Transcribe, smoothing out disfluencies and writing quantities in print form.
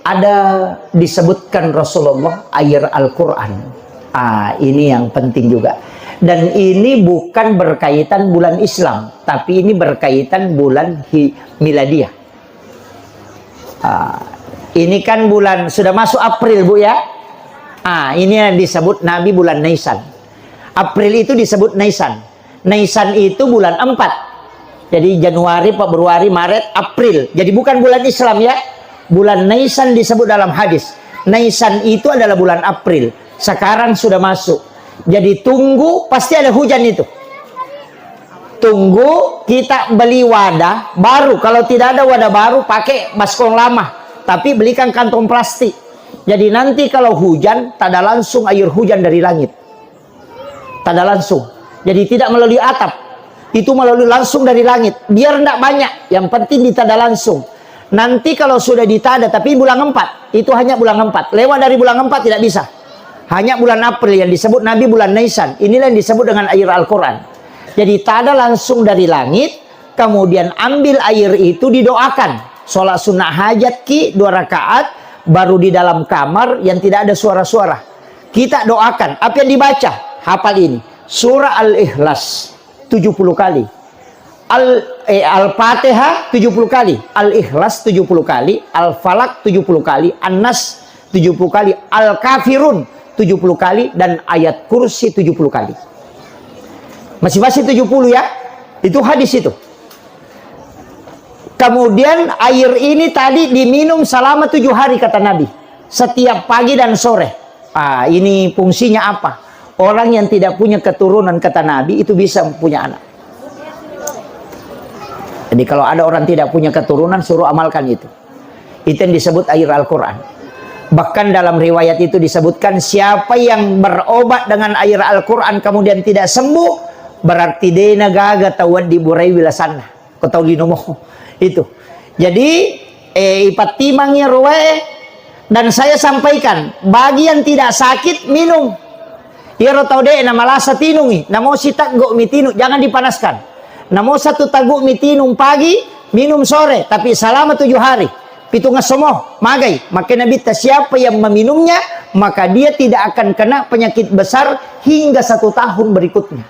ada disebutkan Rasulullah air Al-Quran. Ini yang penting juga. Dan ini bukan berkaitan bulan Islam, tapi ini berkaitan bulan Miladiah. Ini kan bulan, sudah masuk April Bu ya. Ini yang disebut Nabi bulan Nisan. April itu disebut Nisan. Nisan itu bulan 4. Jadi Januari, Februari, Maret, April. Jadi bukan bulan Islam ya. Bulan Nisan disebut dalam hadis. Nisan itu adalah bulan April. Sekarang sudah masuk. Jadi tunggu, pasti ada hujan itu. Tunggu kita beli wadah baru. Kalau tidak ada wadah baru, pakai baskom lama. Tapi belikan kantong plastik. Jadi nanti kalau hujan, tak ada langsung air hujan dari langit. Tak ada langsung. Jadi tidak melalui atap. Itu melalui langsung dari langit. Biar tidak banyak. Yang penting ditada langsung. Nanti kalau sudah ditada, tapi bulan 4. Itu hanya bulan 4. Lewat dari bulan 4 tidak bisa. Hanya bulan April yang disebut Nabi bulan Nisan. Inilah yang disebut dengan air Al-Quran. Jadi tada langsung dari langit. Kemudian ambil air itu didoakan. Sholat sunnah hajat 2 rakaat. Baru di dalam kamar yang tidak ada suara-suara. Kita doakan. Apa yang dibaca? Hafal ini. Surah Al-Ikhlas 70 kali. Al-Fatihah 70 kali, Al-Ikhlas 70 kali, Al-Falak 70 kali, An-Nas 70 kali, Al-Kafirun 70 kali, dan ayat kursi 70 kali. Masing-masing 70 ya. Itu hadis itu. Kemudian air ini tadi diminum selama 7 hari kata Nabi. Setiap pagi dan sore. Ini fungsinya apa? Orang yang tidak punya keturunan kata Nabi itu bisa punya anak. Jadi kalau ada orang tidak punya keturunan, suruh amalkan itu. Itu yang disebut air Al-Quran. Bahkan dalam riwayat itu disebutkan, siapa yang berobat dengan air Al-Quran kemudian tidak sembuh, berarti dena gaga tawad di burai wilasana. Kau di nomoh itu. Jadi ipatimangnya ruwe. Dan saya sampaikan, bagi yang tidak sakit minum. Iro tau deh nama lasa tinungi, namo sitak go mitinu, jangan dipanaskan. Namo satu taguk mitinum pagi, minum sore, tapi selama 7 hari. Pitunga semua, magai. Maka Nabi siapa yang meminumnya, maka dia tidak akan kena penyakit besar hingga 1 tahun berikutnya.